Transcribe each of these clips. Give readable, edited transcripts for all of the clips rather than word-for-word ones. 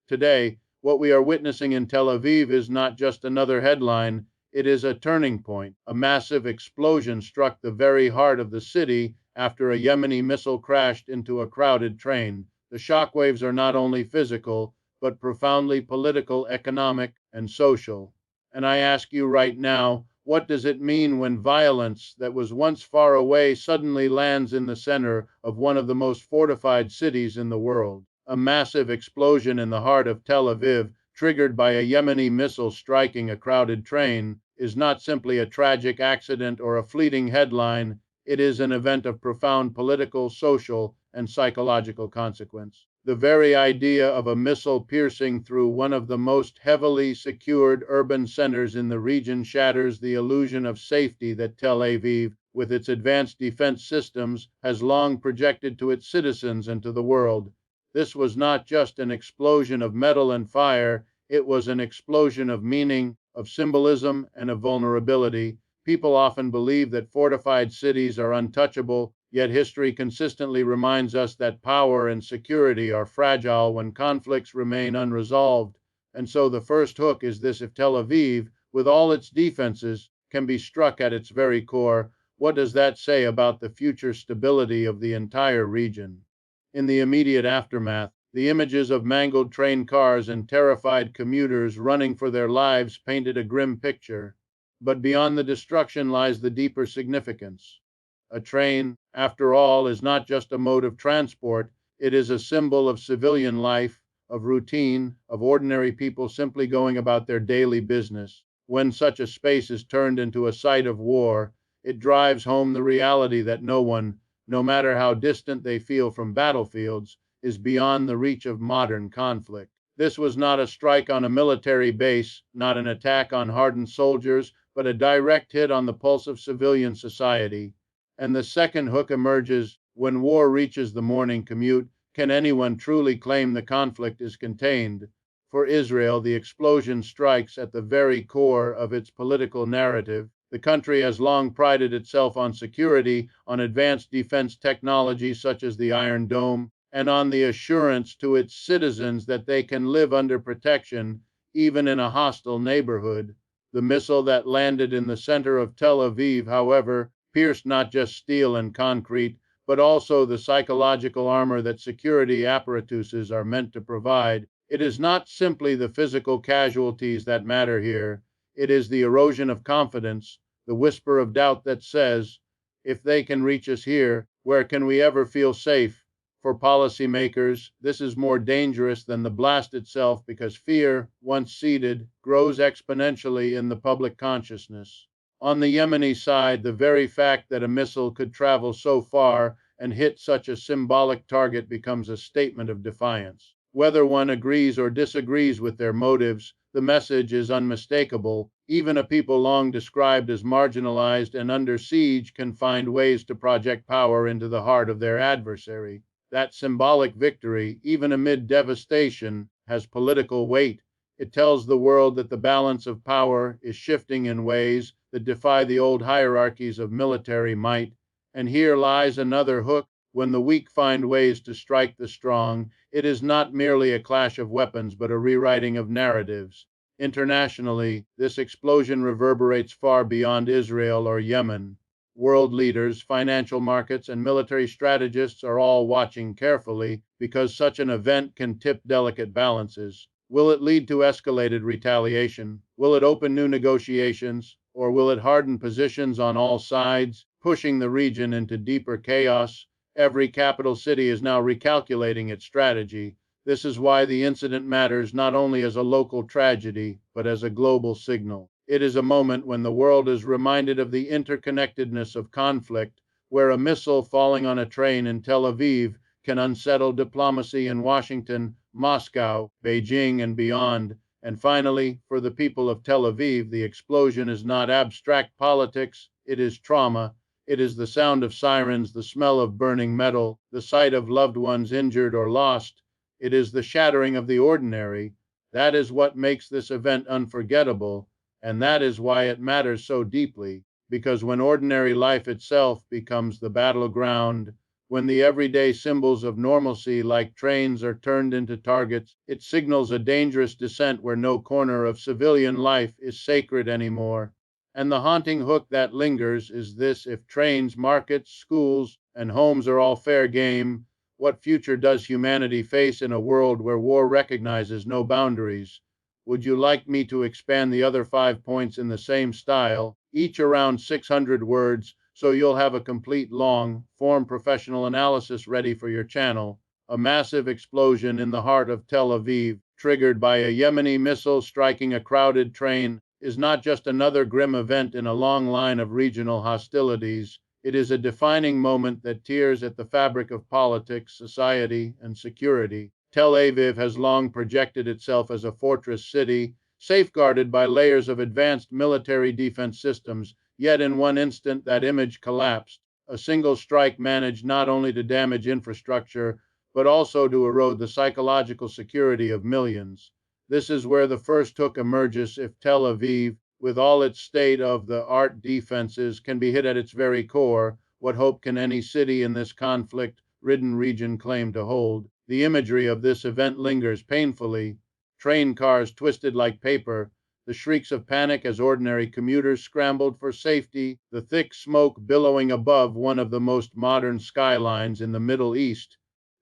Today, what we are witnessing in Tel Aviv is not just another headline, it is a turning point. A massive explosion struck the very heart of the city after a Yemeni missile crashed into a crowded train. The shockwaves are not only physical, but profoundly political, economic, and social. And I ask you right now, what does it mean when violence that was once far away suddenly lands in the center of one of the most fortified cities in the world? A massive explosion in the heart of Tel Aviv, triggered by a Yemeni missile striking a crowded train, is not simply a tragic accident or a fleeting headline. It is an event of profound political, social, and psychological consequence. The very idea of a missile piercing through one of the most heavily secured urban centers in the region shatters the illusion of safety that Tel Aviv, with its advanced defense systems, has long projected to its citizens and to the world. This was not just an explosion of metal and fire, it was an explosion of meaning, of symbolism, and of vulnerability. People often believe that fortified cities are untouchable, yet history consistently reminds us that power and security are fragile when conflicts remain unresolved. And so the first hook is this: if Tel Aviv, with all its defenses, can be struck at its very core, what does that say about the future stability of the entire region? In the immediate aftermath, the images of mangled train cars and terrified commuters running for their lives painted a grim picture. But beyond the destruction lies the deeper significance. A train, after all, is not just a mode of transport, it is a symbol of civilian life, of routine, of ordinary people simply going about their daily business. When such a space is turned into a site of war, it drives home the reality that no one, no matter how distant they feel from battlefields, is beyond the reach of modern conflict. This was not a strike on a military base, not an attack on hardened soldiers, but a direct hit on the pulse of civilian society. And the second hook emerges: when war reaches the morning commute, can anyone truly claim the conflict is contained? For Israel, the explosion strikes at the very core of its political narrative. The country has long prided itself on security, on advanced defense technology such as the Iron Dome, and on the assurance to its citizens that they can live under protection even in a hostile neighborhood. The missile that landed in the center of Tel Aviv, however, pierced not just steel and concrete, but also the psychological armor that security apparatuses are meant to provide. It is not simply the physical casualties that matter here, it is the erosion of confidence, the whisper of doubt that says, if they can reach us here, where can we ever feel safe? For policymakers, this is more dangerous than the blast itself because fear, once seeded, grows exponentially in the public consciousness. On the Yemeni side, the very fact that a missile could travel so far and hit such a symbolic target becomes a statement of defiance. Whether one agrees or disagrees with their motives, the message is unmistakable. Even a people long described as marginalized and under siege can find ways to project power into the heart of their adversary. That symbolic victory, even amid devastation, has political weight. It tells the world that the balance of power is shifting in ways that defy the old hierarchies of military might. And here lies another hook: when the weak find ways to strike the strong, it is not merely a clash of weapons, but a rewriting of narratives. Internationally, this explosion reverberates far beyond Israel or Yemen. World leaders, financial markets, and military strategists are all watching carefully because such an event can tip delicate balances. Will it lead to escalated retaliation? Will it open new negotiations? Or will it harden positions on all sides, pushing the region into deeper chaos? Every capital city is now recalculating its strategy. This is why the incident matters not only as a local tragedy, but as a global signal. It is a moment when the world is reminded of the interconnectedness of conflict, where a missile falling on a train in Tel Aviv can unsettle diplomacy in Washington, Moscow, Beijing, and beyond. And finally, for the people of Tel Aviv, the explosion is not abstract politics, it is trauma. It is the sound of sirens, the smell of burning metal, the sight of loved ones injured or lost. It is the shattering of the ordinary. That is what makes this event unforgettable, and that is why it matters so deeply, because when ordinary life itself becomes the battleground, When the everyday symbols of normalcy, like trains, are turned into targets, it signals a dangerous descent where no corner of civilian life is sacred anymore. And the haunting hook that lingers is this: if trains, markets, schools, and homes are all fair game, what future does humanity face in a world where war recognizes no boundaries? Would you like me to expand the other 5 points in the same style, each around 600 words, so you'll have a complete long form professional analysis ready for your channel? A massive explosion in the heart of Tel Aviv, triggered by a Yemeni missile striking a crowded train, is not just another grim event in a long line of regional hostilities. It is a defining moment that tears at the fabric of politics, society, and security. Tel Aviv has long projected itself as a fortress city, safeguarded by layers of advanced military defense systems, yet in one instant that image collapsed. A single strike managed not only to damage infrastructure, but also to erode the psychological security of millions. This is where the first hook emerges. If Tel Aviv, with all its state-of-the-art defenses, can be hit at its very core, what hope can any city in this conflict-ridden region claim to hold? The imagery of this event lingers painfully: train cars twisted like paper, the shrieks of panic as ordinary commuters scrambled for safety, the thick smoke billowing above one of the most modern skylines in the Middle East.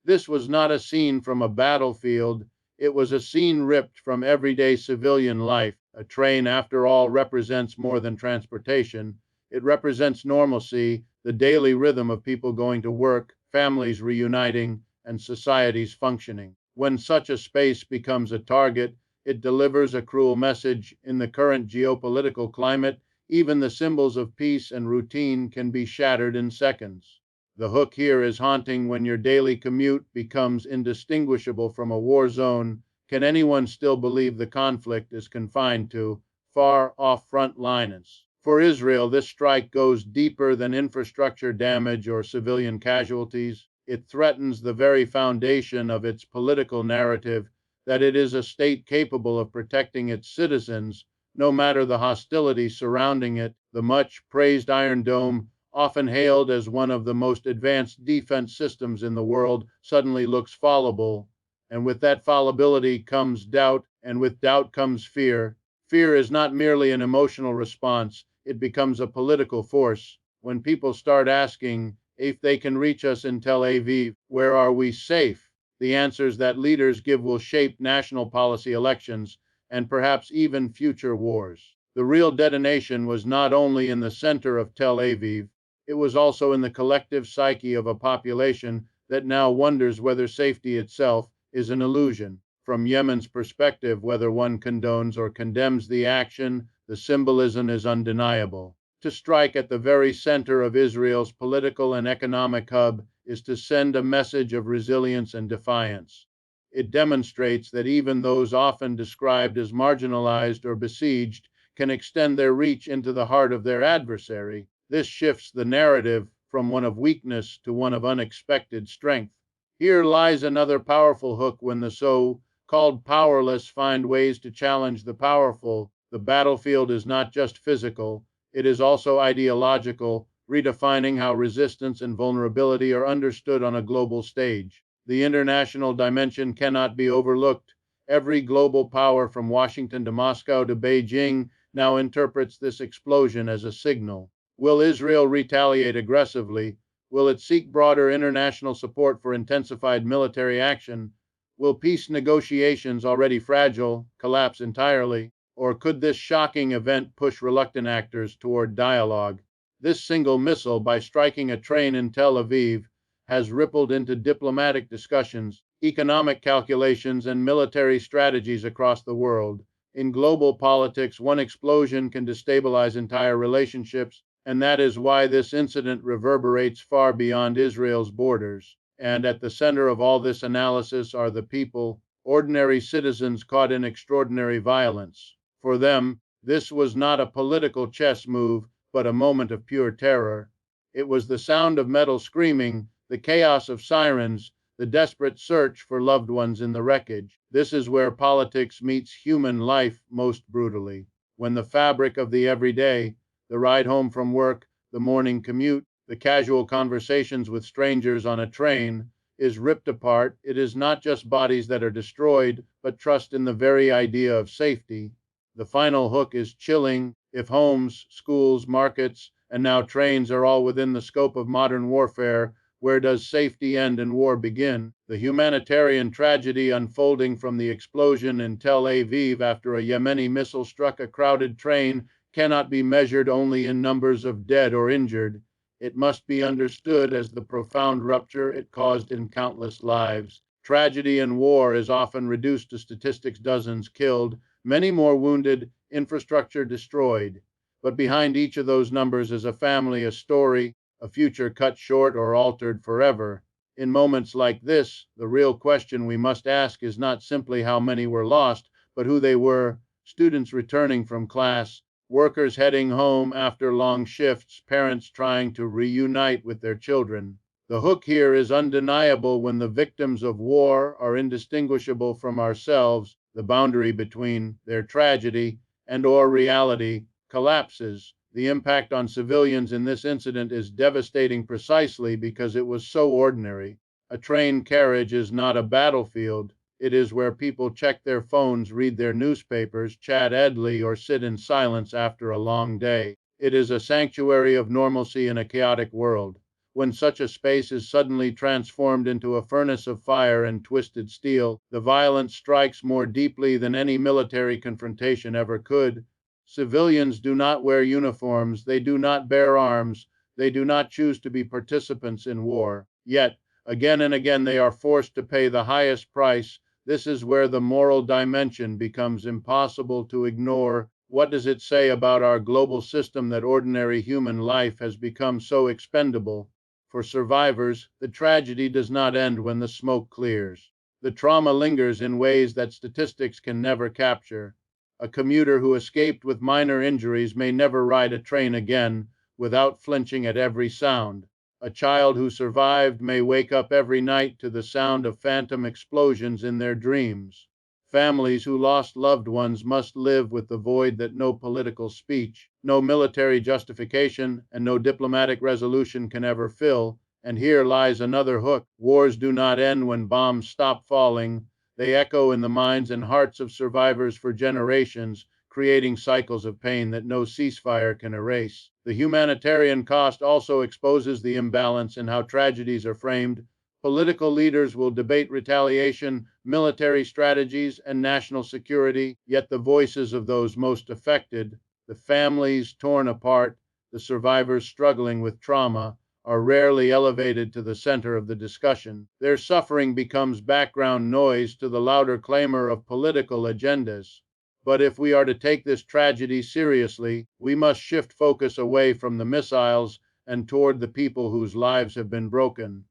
This was not a scene from a battlefield, it was a scene ripped from everyday civilian life. A train, after all, represents more than transportation. It represents normalcy, the daily rhythm of people going to work, families reuniting, and societies functioning. When such a space becomes a target, it delivers a cruel message. In the current geopolitical climate, even the symbols of peace and routine can be shattered in seconds. The hook here is haunting. When your daily commute becomes indistinguishable from a war zone, can anyone still believe the conflict is confined to far off front lines? For Israel, this strike goes deeper than infrastructure damage or civilian casualties. It threatens the very foundation of its political narrative, that it is a state capable of protecting its citizens, no matter the hostilities surrounding it. The much praised Iron Dome, often hailed as one of the most advanced defense systems in the world, suddenly looks fallible. And with that fallibility comes doubt, and with doubt comes fear. Fear is not merely an emotional response, it becomes a political force. When people start asking, if they can reach us in Tel Aviv, where are we safe? The answers that leaders give will shape national policy, elections, and perhaps even future wars. The real detonation was not only in the center of Tel Aviv, it was also in the collective psyche of a population that now wonders whether safety itself is an illusion. From Yemen's perspective, whether one condones or condemns the action, the symbolism is undeniable. To strike at the very center of Israel's political and economic hub is to send a message of resilience and defiance. It demonstrates that even those often described as marginalized or besieged can extend their reach into the heart of their adversary. This shifts the narrative from one of weakness to one of unexpected strength. Here lies another powerful hook. When the so-called powerless find ways to challenge the powerful, the battlefield is not just physical, it is also ideological, redefining how resistance and vulnerability are understood on a global stage. The international dimension cannot be overlooked. Every global power, from Washington to Moscow to Beijing, now interprets this explosion as a signal. Will Israel retaliate aggressively? Will it seek broader international support for intensified military action? Will peace negotiations, already fragile, collapse entirely? Or could this shocking event push reluctant actors toward dialogue? This single missile, by striking a train in Tel Aviv, has rippled into diplomatic discussions, economic calculations, and military strategies across the world. In global politics, one explosion can destabilize entire relationships, and that is why this incident reverberates far beyond Israel's borders. And at the center of all this analysis are the people, ordinary citizens caught in extraordinary violence. For them, this was not a political chess move, but a moment of pure terror. It was the sound of metal screaming, the chaos of sirens, the desperate search for loved ones in the wreckage. This is where politics meets human life most brutally. When the fabric of the everyday, the ride home from work, the morning commute, The casual conversations with strangers on a train is ripped apart. It is not just bodies that are destroyed, but trust in the very idea of safety. The final hook is chilling. If homes, schools, markets, and now trains are all within the scope of modern warfare, where does safety end and war begin? The humanitarian tragedy unfolding from the explosion in Tel Aviv after a Yemeni missile struck a crowded train cannot be measured only in numbers of dead or injured. It must be understood as the profound rupture it caused in countless lives. Tragedy and war is often reduced to statistics: dozens killed, many more wounded, infrastructure destroyed. But behind each of those numbers is a family, a story, a future cut short or altered forever. In moments like this, the real question we must ask is not simply how many were lost, but who they were: students returning from class, workers heading home after long shifts, parents trying to reunite with their children. The hook here is undeniable: when the victims of war are indistinguishable from ourselves, the boundary between their tragedy and or reality collapses. The impact on civilians in this incident is devastating precisely because it was so ordinary. A train carriage is not a battlefield. It is where people check their phones, read their newspapers, chat idly, or sit in silence after a long day. It is a sanctuary of normalcy in a chaotic world. When such a space is suddenly transformed into a furnace of fire and twisted steel, the violence strikes more deeply than any military confrontation ever could. Civilians do not wear uniforms, they do not bear arms, they do not choose to be participants in war. Yet, again and again, they are forced to pay the highest price. This is where the moral dimension becomes impossible to ignore. What does it say about our global system that ordinary human life has become so expendable? For survivors, the tragedy does not end when the smoke clears. The trauma lingers in ways that statistics can never capture. A commuter who escaped with minor injuries may never ride a train again without flinching at every sound. A child who survived may wake up every night to the sound of phantom explosions in their dreams. Families who lost loved ones must live with the void that no political speech, no military justification, and no diplomatic resolution can ever fill. And here lies another hook: wars do not end when bombs stop falling. They echo in the minds and hearts of survivors for generations, creating cycles of pain that no ceasefire can erase. The humanitarian cost also exposes the imbalance in how tragedies are framed. Political leaders will debate retaliation, military strategies, and national security, yet the voices of those most affected, the families torn apart, the survivors struggling with trauma, are rarely elevated to the center of the discussion. Their suffering becomes background noise to the louder clamor of political agendas. But if we are to take this tragedy seriously, we must shift focus away from the missiles and toward the people whose lives have been broken.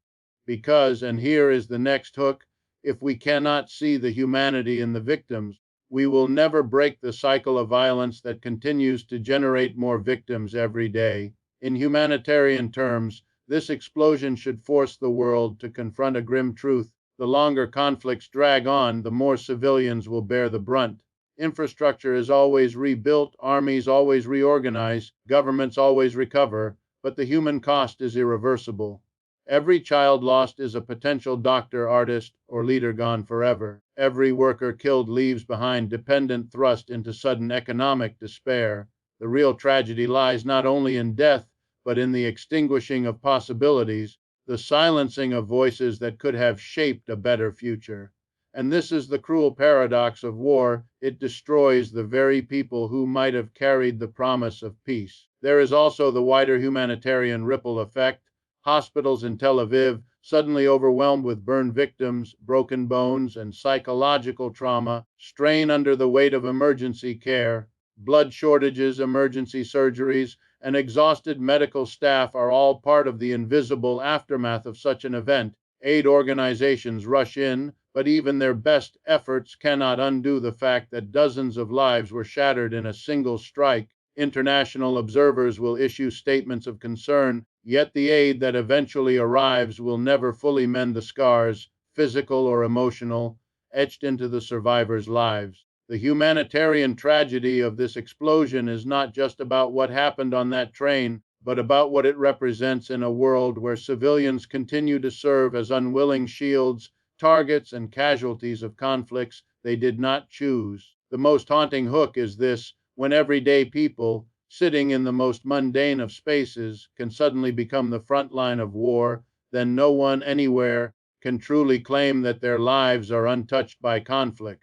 Because, and here is the next hook, if we cannot see the humanity in the victims, we will never break the cycle of violence that continues to generate more victims every day. In humanitarian terms, this explosion should force the world to confront a grim truth: the longer conflicts drag on, the more civilians will bear the brunt. Infrastructure is always rebuilt, armies always reorganize, governments always recover, but the human cost is irreversible. Every child lost is a potential doctor, artist, or leader gone forever. Every worker killed leaves behind dependent thrust into sudden economic despair. The real tragedy lies not only in death, but in the extinguishing of possibilities, the silencing of voices that could have shaped a better future. And this is the cruel paradox of war: it destroys the very people who might have carried the promise of peace. There is also the wider humanitarian ripple effect. Hospitals in Tel Aviv, suddenly overwhelmed with burned victims, broken bones, and psychological trauma, strain under the weight of emergency care. Blood shortages, emergency surgeries, and exhausted medical staff are all part of the invisible aftermath of such an event. Aid organizations rush in, but even their best efforts cannot undo the fact that dozens of lives were shattered in a single strike. International observers will issue statements of concern, yet the aid that eventually arrives will never fully mend the scars, physical or emotional, etched into the survivors' lives. The humanitarian tragedy of this explosion is not just about what happened on that train, but about what it represents in a world where civilians continue to serve as unwilling shields, targets, and casualties of conflicts they did not choose. The most haunting hook is this: when everyday people, sitting in the most mundane of spaces, can suddenly become the front line of war, then no one anywhere can truly claim that their lives are untouched by conflict.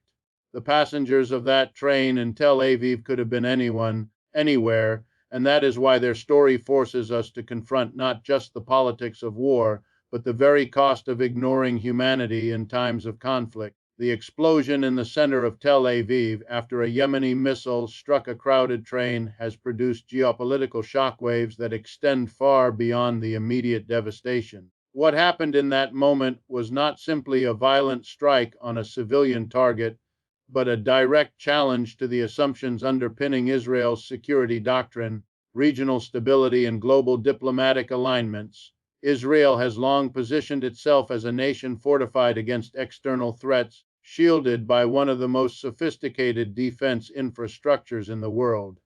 The passengers of that train in Tel Aviv could have been anyone, anywhere, and that is why their story forces us to confront not just the politics of war, but the very cost of ignoring humanity in times of conflict. The explosion in the center of Tel Aviv after a Yemeni missile struck a crowded train has produced geopolitical shockwaves that extend far beyond the immediate devastation. What happened in that moment was not simply a violent strike on a civilian target, but a direct challenge to the assumptions underpinning Israel's security doctrine, regional stability, and global diplomatic alignments. Israel has long positioned itself as a nation fortified against external threats, shielded by one of the most sophisticated defense infrastructures in the world.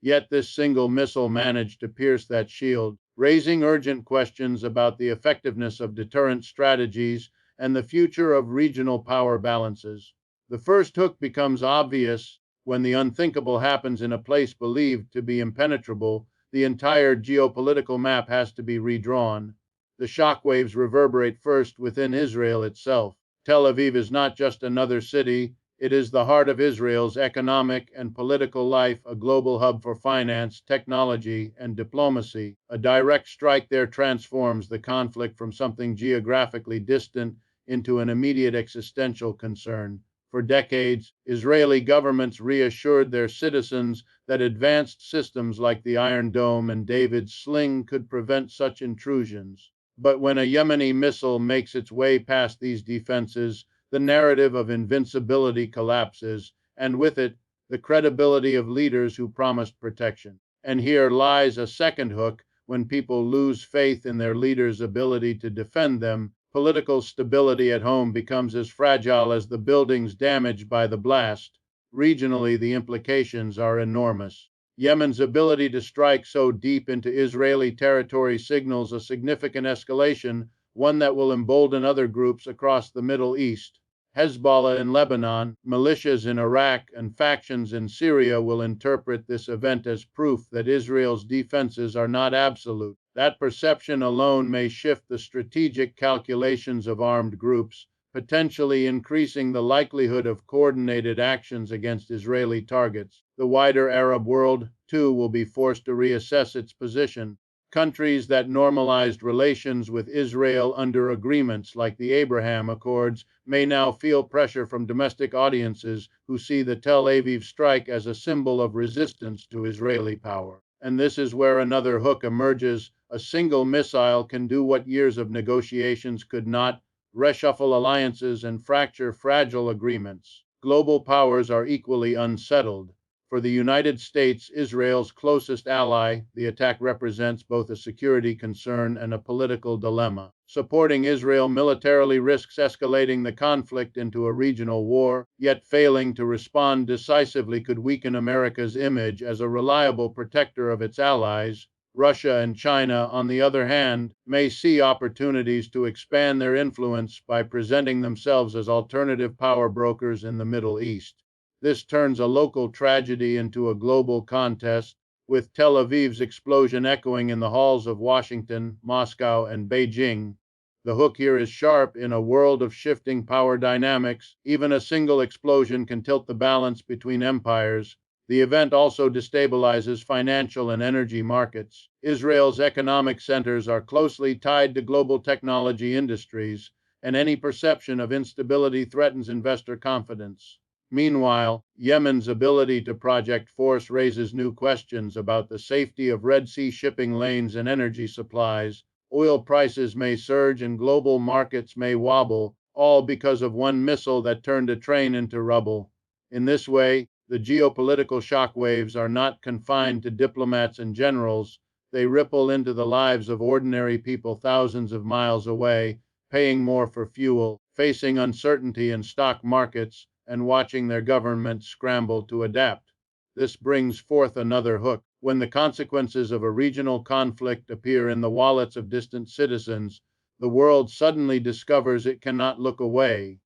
Yet this single missile managed to pierce that shield, raising urgent questions about the effectiveness of deterrent strategies and the future of regional power balances. The first hook becomes obvious when the unthinkable happens in a place believed to be impenetrable. The entire geopolitical map has to be redrawn. The shockwaves reverberate first within Israel itself. Tel Aviv is not just another city, it is the heart of Israel's economic and political life, a global hub for finance, technology, and diplomacy. A direct strike there transforms the conflict from something geographically distant into an immediate existential concern. For decades, Israeli governments reassured their citizens that advanced systems like the Iron Dome and David's Sling could prevent such intrusions. But when a Yemeni missile makes its way past these defenses, the narrative of invincibility collapses, and with it, the credibility of leaders who promised protection. And here lies a second hook: when people lose faith in their leaders' ability to defend them, political stability at home becomes as fragile as the buildings damaged by the blast. Regionally, the implications are enormous. Yemen's ability to strike so deep into Israeli territory signals a significant escalation, one that will embolden other groups across the Middle East. Hezbollah in Lebanon, militias in Iraq, and factions in Syria will interpret this event as proof that Israel's defenses are not absolute. That perception alone may shift the strategic calculations of armed groups, potentially increasing the likelihood of coordinated actions against Israeli targets. The wider Arab world, too, will be forced to reassess its position. Countries that normalized relations with Israel under agreements like the Abraham Accords may now feel pressure from domestic audiences who see the Tel Aviv strike as a symbol of resistance to Israeli power. And this is where another hook emerges. A single missile can do what years of negotiations could not: reshuffle alliances and fracture fragile agreements. Global powers are equally unsettled. For the United States, Israel's closest ally, the attack represents both a security concern and a political dilemma. Supporting Israel militarily risks escalating the conflict into a regional war, yet failing to respond decisively could weaken America's image as a reliable protector of its allies. Russia and China, on the other hand, may see opportunities to expand their influence by presenting themselves as alternative power brokers in the Middle East. This turns a local tragedy into a global contest, with Tel Aviv's explosion echoing in the halls of Washington, Moscow, and Beijing. The hook here is sharp. In a world of shifting power dynamics, even a single explosion can tilt the balance between empires. The event also destabilizes financial and energy markets. Israel's economic centers are closely tied to global technology industries, and any perception of instability threatens investor confidence. Meanwhile, Yemen's ability to project force raises new questions about the safety of Red Sea shipping lanes and energy supplies. Oil prices may surge and global markets may wobble, all because of one missile that turned a train into rubble. In this way, the geopolitical shockwaves are not confined to diplomats and generals. They ripple into the lives of ordinary people thousands of miles away, paying more for fuel, facing uncertainty in stock markets, and watching their governments scramble to adapt. This brings forth another hook. When the consequences of a regional conflict appear in the wallets of distant citizens, the world suddenly discovers it cannot look away.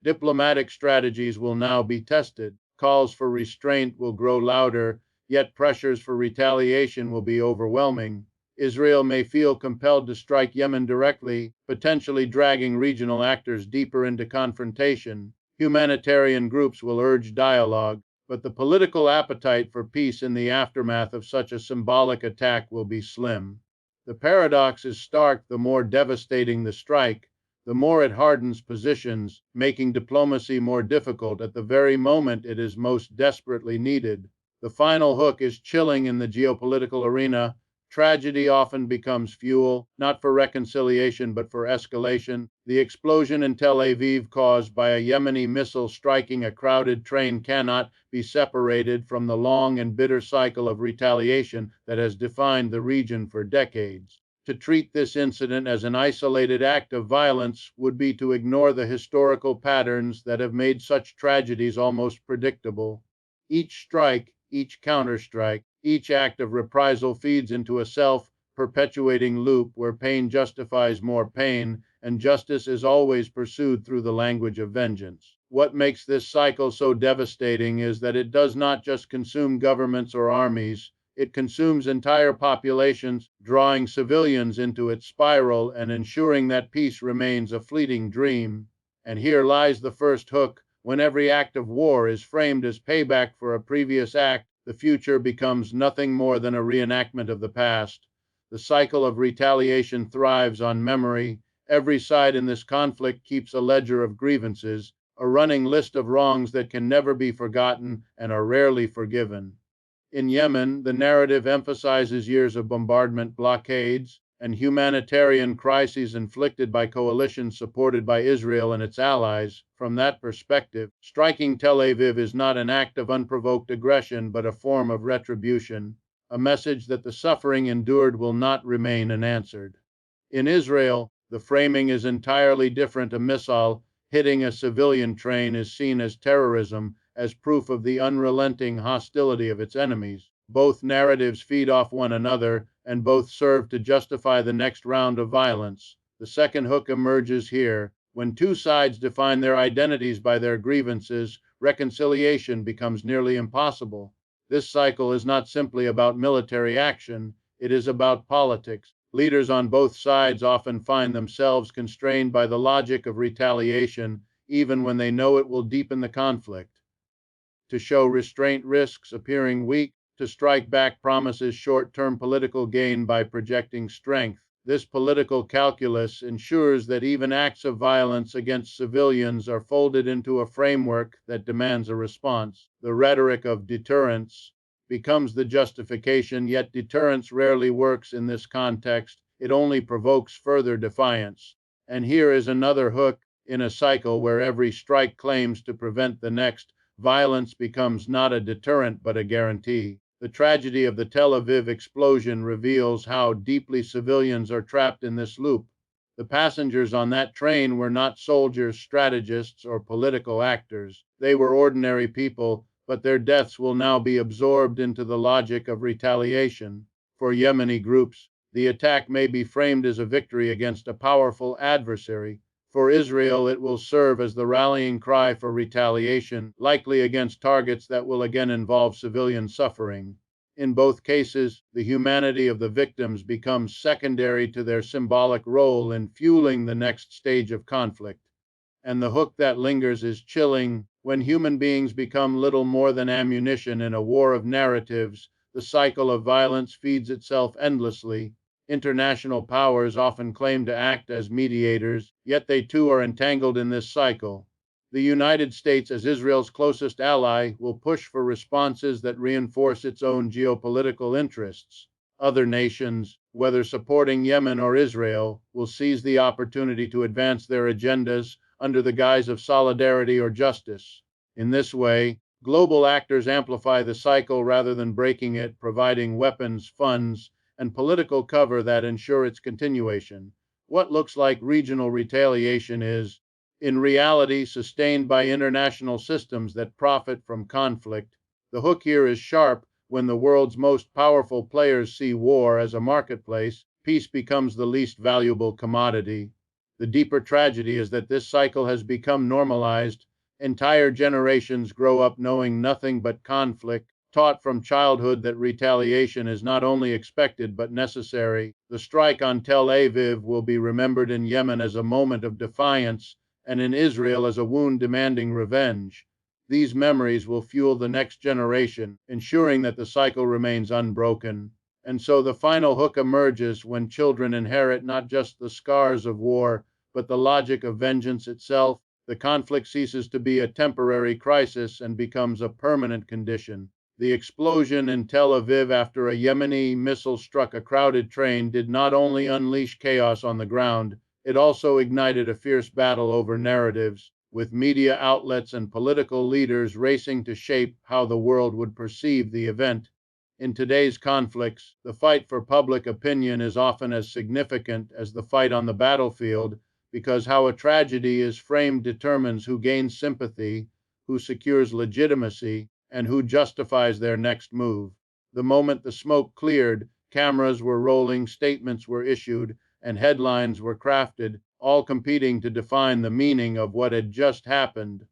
Diplomatic strategies will now be tested. Calls for restraint will grow louder, yet pressures for retaliation will be overwhelming. Israel may feel compelled to strike Yemen directly, potentially dragging regional actors deeper into confrontation. Humanitarian groups will urge dialogue, but the political appetite for peace in the aftermath of such a symbolic attack will be slim. The paradox is stark: the more devastating the strike, the more it hardens positions, making diplomacy more difficult at the very moment it is most desperately needed. The final hook is chilling in the geopolitical arena. Tragedy often becomes fuel, not for reconciliation but for escalation. The explosion in Tel Aviv caused by a Yemeni missile striking a crowded train cannot be separated from the long and bitter cycle of retaliation that has defined the region for decades. To treat this incident as an isolated act of violence would be to ignore the historical patterns that have made such tragedies almost predictable. Each strike, each counterstrike, each act of reprisal feeds into a self-perpetuating loop where pain justifies more pain, and justice is always pursued through the language of vengeance. What makes this cycle so devastating is that it does not just consume governments or armies, it consumes entire populations, drawing civilians into its spiral and ensuring that peace remains a fleeting dream. And here lies the first hook. When every act of war is framed as payback for a previous act, the future becomes nothing more than a reenactment of the past. The cycle of retaliation thrives on memory. Every side in this conflict keeps a ledger of grievances, a running list of wrongs that can never be forgotten and are rarely forgiven. In Yemen, the narrative emphasizes years of bombardment, blockades, and humanitarian crises inflicted by coalitions supported by Israel and its allies. From that perspective, striking Tel Aviv is not an act of unprovoked aggression, but a form of retribution, a message that the suffering endured will not remain unanswered. In Israel, the framing is entirely different. A missile hitting a civilian train is seen as terrorism, as proof of the unrelenting hostility of its enemies. Both narratives feed off one another, and both serve to justify the next round of violence. The second hook emerges here. When two sides define their identities by their grievances, reconciliation becomes nearly impossible. This cycle is not simply about military action, it is about politics. Leaders on both sides often find themselves constrained by the logic of retaliation, even when they know it will deepen the conflict. To show restraint risks appearing weak, to strike back promises short-term political gain by projecting strength. This political calculus ensures that even acts of violence against civilians are folded into a framework that demands a response. The rhetoric of deterrence becomes the justification, yet deterrence rarely works in this context. It only provokes further defiance. And here is another hook. In a cycle where every strike claims to prevent the next, violence becomes not a deterrent but a guarantee. The tragedy of the Tel Aviv explosion reveals how deeply civilians are trapped in this loop. The passengers on that train were not soldiers, strategists, or political actors. They were ordinary people, but their deaths will now be absorbed into the logic of retaliation. For Yemeni groups, the attack may be framed as a victory against a powerful adversary. For Israel, it will serve as the rallying cry for retaliation, likely against targets that will again involve civilian suffering. In both cases, the humanity of the victims becomes secondary to their symbolic role in fueling the next stage of conflict. And the hook that lingers is chilling. When human beings become little more than ammunition in a war of narratives, the cycle of violence feeds itself endlessly. International powers often claim to act as mediators, yet they too are entangled in this cycle. The United States, as Israel's closest ally, will push for responses that reinforce its own geopolitical interests. Other nations, whether supporting Yemen or Israel, will seize the opportunity to advance their agendas under the guise of solidarity or justice. In this way, global actors amplify the cycle rather than breaking it, providing weapons, funds, and political cover that ensure its continuation. What looks like regional retaliation is, in reality, sustained by international systems that profit from conflict. The hook here is sharp, When the world's most powerful players see war as a marketplace, peace becomes the least valuable commodity. The deeper tragedy is that this cycle has become normalized. Entire generations grow up knowing nothing but conflict, taught from childhood that retaliation is not only expected but necessary. The strike on Tel Aviv will be remembered in Yemen as a moment of defiance and in Israel as a wound demanding revenge. These memories will fuel the next generation, ensuring that the cycle remains unbroken. And so the final hook emerges when children inherit not just the scars of war, but the logic of vengeance itself. The conflict ceases to be a temporary crisis and becomes a permanent condition. The explosion in Tel Aviv after a Yemeni missile struck a crowded train did not only unleash chaos on the ground, it also ignited a fierce battle over narratives, with media outlets and political leaders racing to shape how the world would perceive the event. In today's conflicts, the fight for public opinion is often as significant as the fight on the battlefield, because how a tragedy is framed determines who gains sympathy, who secures legitimacy, and who justifies their next move. The moment the smoke cleared, cameras were rolling, statements were issued, and headlines were crafted, all competing to define the meaning of what had just happened.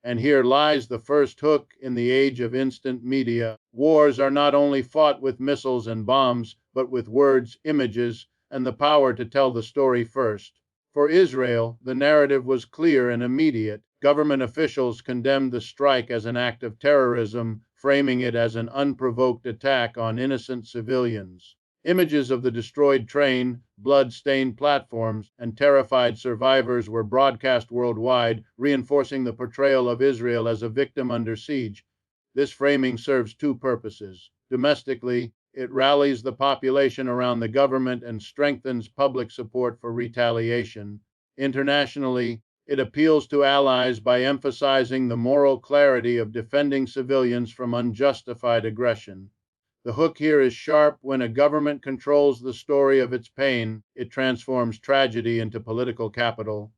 And here lies the first hook in the age of instant media. Wars are not only fought with missiles and bombs, but with words, images, and the power to tell the story first. For Israel, the narrative was clear and immediate. Government officials condemned the strike as an act of terrorism, framing it as an unprovoked attack on innocent civilians. Images of the destroyed train, blood-stained platforms, and terrified survivors were broadcast worldwide, reinforcing the portrayal of Israel as a victim under siege. This framing serves two purposes. Domestically, it rallies the population around the government and strengthens public support for retaliation. Internationally, it appeals to allies by emphasizing the moral clarity of defending civilians from unjustified aggression. The hook here is sharp. When a government controls the story of its pain, it transforms tragedy into political capital.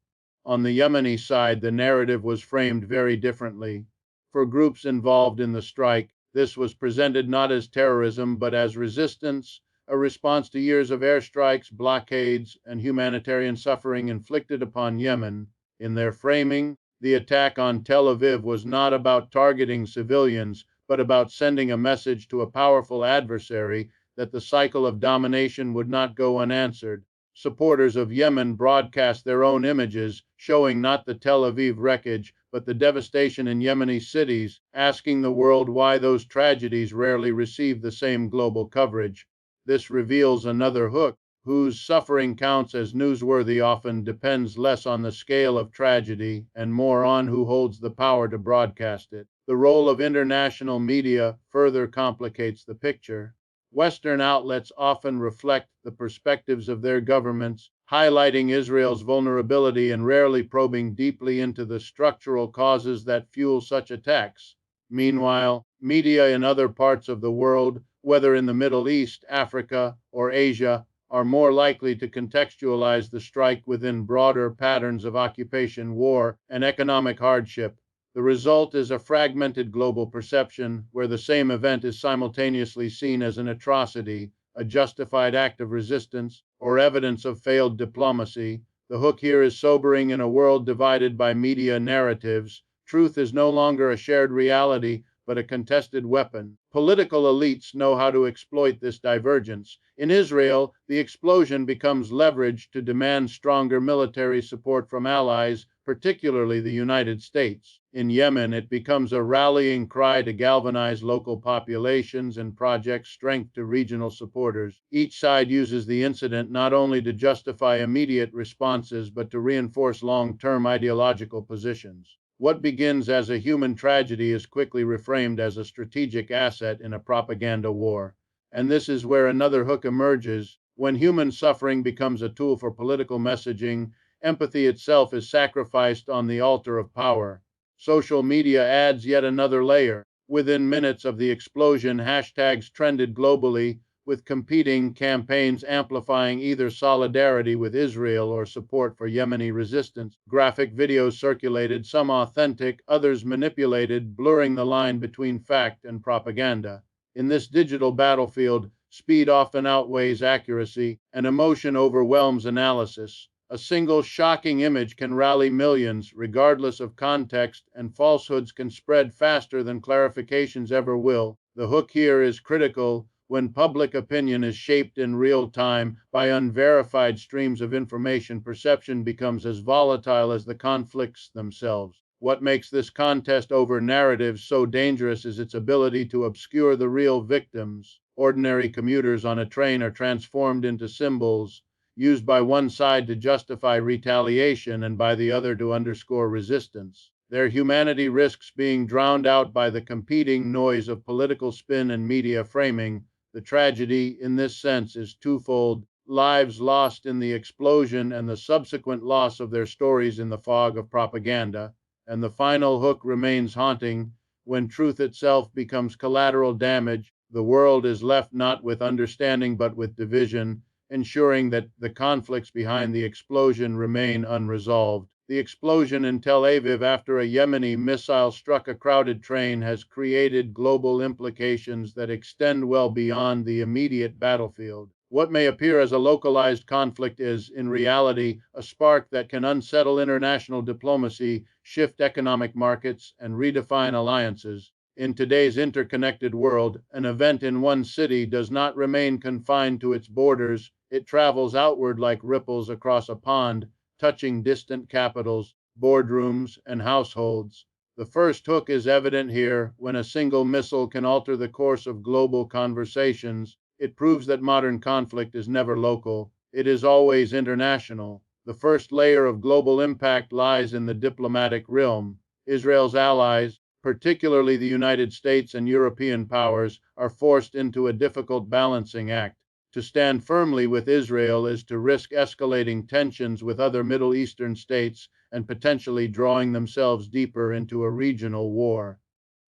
On the Yemeni side, the narrative was framed very differently. For groups involved in the strike, this was presented not as terrorism but as resistance, a response to years of airstrikes, blockades, and humanitarian suffering inflicted upon Yemen. In their framing, the attack on Tel Aviv was not about targeting civilians, but about sending a message to a powerful adversary that the cycle of domination would not go unanswered. Supporters of Yemen broadcast their own images, showing not the Tel Aviv wreckage, but the devastation in Yemeni cities, asking the world why those tragedies rarely receive the same global coverage. This reveals another hook. Whose suffering counts as newsworthy often depends less on the scale of tragedy and more on who holds the power to broadcast it. The role of international media further complicates the picture. Western outlets often reflect the perspectives of their governments, highlighting Israel's vulnerability and rarely probing deeply into the structural causes that fuel such attacks. Meanwhile, media in other parts of the world, whether in the Middle East, Africa, or Asia, are more likely to contextualize the strike within broader patterns of occupation, war, and economic hardship. The result is a fragmented global perception where the same event is simultaneously seen as an atrocity, a justified act of resistance, or evidence of failed diplomacy. The hook here is sobering. In a world divided by media narratives, truth is no longer a shared reality, but a contested weapon. Political elites know how to exploit this divergence. In Israel, the explosion becomes leverage to demand stronger military support from allies, particularly the United States. In Yemen, it becomes a rallying cry to galvanize local populations and project strength to regional supporters. Each side uses the incident not only to justify immediate responses, but to reinforce long-term ideological positions. What begins as a human tragedy is quickly reframed as a strategic asset in a propaganda war. And this is where another hook emerges. When human suffering becomes a tool for political messaging, empathy itself is sacrificed on the altar of power. Social media adds yet another layer. Within minutes of the explosion, hashtags trended globally, with competing campaigns amplifying either solidarity with Israel or support for Yemeni resistance. Graphic videos circulated, some authentic, others manipulated, blurring the line between fact and propaganda. In this digital battlefield, speed often outweighs accuracy, and emotion overwhelms analysis. A single shocking image can rally millions, regardless of context, and falsehoods can spread faster than clarifications ever will. The hook here is critical. When public opinion is shaped in real time by unverified streams of information, perception becomes as volatile as the conflicts themselves. What makes this contest over narratives so dangerous is its ability to obscure the real victims. Ordinary commuters on a train are transformed into symbols, used by one side to justify retaliation and by the other to underscore resistance. Their humanity risks being drowned out by the competing noise of political spin and media framing. The tragedy, in this sense, is twofold: lives lost in the explosion and the subsequent loss of their stories in the fog of propaganda. And the final hook remains haunting. When truth itself becomes collateral damage, the world is left not with understanding but with division, ensuring that the conflicts behind the explosion remain unresolved. The explosion in Tel Aviv after a Yemeni missile struck a crowded train has created global implications that extend well beyond the immediate battlefield. What may appear as a localized conflict is, in reality, a spark that can unsettle international diplomacy, shift economic markets, and redefine alliances. In today's interconnected world, an event in one city does not remain confined to its borders. It travels outward like ripples across a pond, touching distant capitals, boardrooms, and households. The first hook is evident here. When a single missile can alter the course of global conversations, it proves that modern conflict is never local, it is always international. The first layer of global impact lies in the diplomatic realm. Israel's allies, particularly the United States and European powers, are forced into a difficult balancing act. To stand firmly with Israel is to risk escalating tensions with other Middle Eastern states and potentially drawing themselves deeper into a regional war.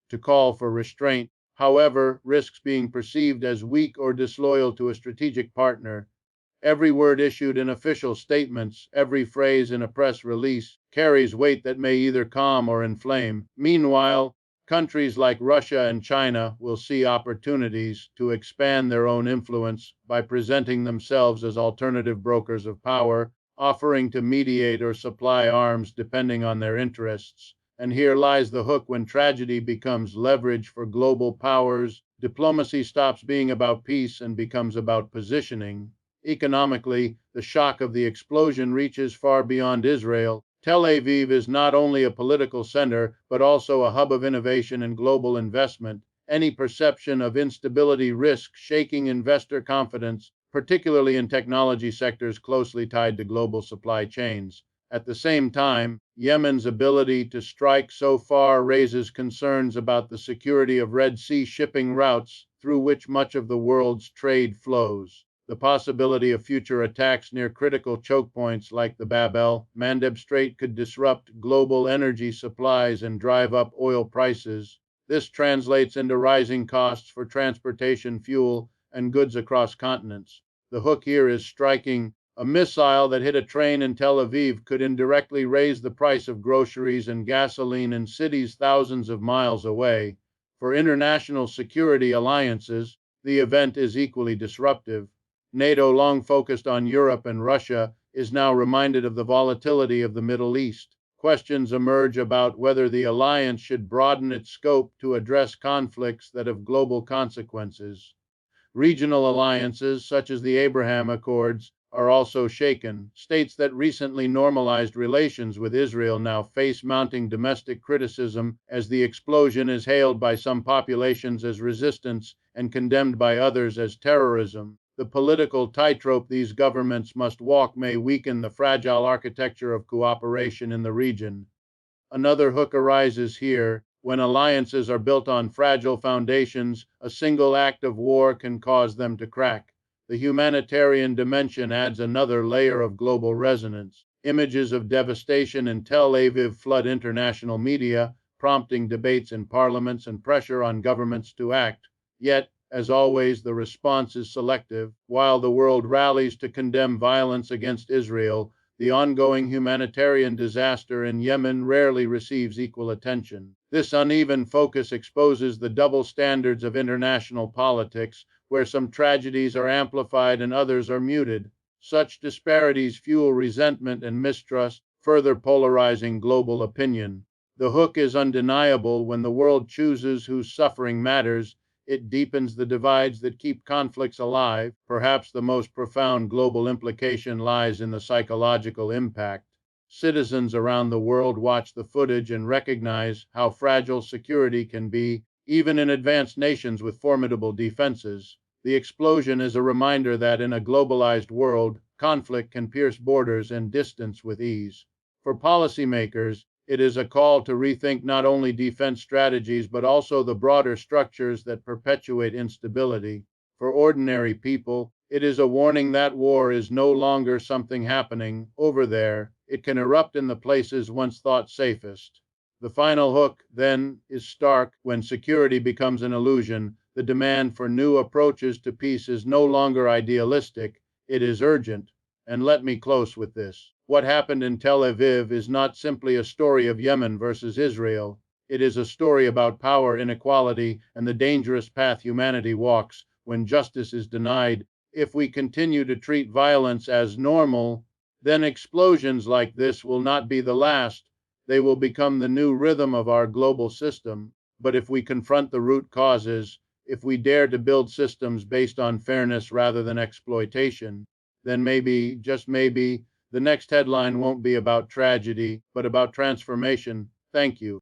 To call for restraint, however, risks being perceived as weak or disloyal to a strategic partner. Every word issued in official statements, every phrase in a press release, carries weight that may either calm or inflame. Meanwhile, countries like Russia and China will see opportunities to expand their own influence by presenting themselves as alternative brokers of power, offering to mediate or supply arms depending on their interests. And here lies the hook. When tragedy becomes leverage for global powers, diplomacy stops being about peace and becomes about positioning. Economically, the shock of the explosion reaches far beyond Israel. Tel Aviv is not only a political center, but also a hub of innovation and global investment. Any perception of instability risks shaking investor confidence, particularly in technology sectors closely tied to global supply chains. At the same time, Yemen's ability to strike so far raises concerns about the security of Red Sea shipping routes through which much of the world's trade flows. The possibility of future attacks near critical choke points like the Bab el-Mandeb Strait could disrupt global energy supplies and drive up oil prices. This translates into rising costs for transportation, fuel, and goods across continents. The hook here is striking. A missile that hit a train in Tel Aviv could indirectly raise the price of groceries and gasoline in cities thousands of miles away. For international security alliances, the event is equally disruptive. NATO, long focused on Europe and Russia, is now reminded of the volatility of the Middle East. Questions emerge about whether the alliance should broaden its scope to address conflicts that have global consequences. Regional alliances, such as the Abraham Accords, are also shaken. States that recently normalized relations with Israel now face mounting domestic criticism as the explosion is hailed by some populations as resistance and condemned by others as terrorism. The political tightrope these governments must walk may weaken the fragile architecture of cooperation in the region. Another hook arises here. When alliances are built on fragile foundations, a single act of war can cause them to crack. The humanitarian dimension adds another layer of global resonance. Images of devastation in Tel Aviv flood international media, prompting debates in parliaments and pressure on governments to act. Yet, as always, the response is selective. While the world rallies to condemn violence against Israel, the ongoing humanitarian disaster in Yemen rarely receives equal attention. This uneven focus exposes the double standards of international politics, where some tragedies are amplified and others are muted. Such disparities fuel resentment and mistrust, further polarizing global opinion. The hook is undeniable: when the world chooses whose suffering matters, it deepens the divides that keep conflicts alive. Perhaps the most profound global implication lies in the psychological impact. Citizens around the world watch the footage and recognize how fragile security can be, even in advanced nations with formidable defenses. The explosion is a reminder that in a globalized world, conflict can pierce borders and distance with ease. For policymakers, it is a call to rethink not only defense strategies but also the broader structures that perpetuate instability. For ordinary people, it is a warning that war is no longer something happening over there. It can erupt in the places once thought safest. The final hook, then, is stark. When security becomes an illusion, the demand for new approaches to peace is no longer idealistic, it is urgent. And let me close with this: what happened in Tel Aviv is not simply a story of Yemen versus Israel. It is a story about power inequality and the dangerous path humanity walks when justice is denied. If we continue to treat violence as normal, then explosions like this will not be the last. They will become the new rhythm of our global system. But if we confront the root causes, if we dare to build systems based on fairness rather than exploitation, then maybe, just maybe, the next headline won't be about tragedy, but about transformation. Thank you.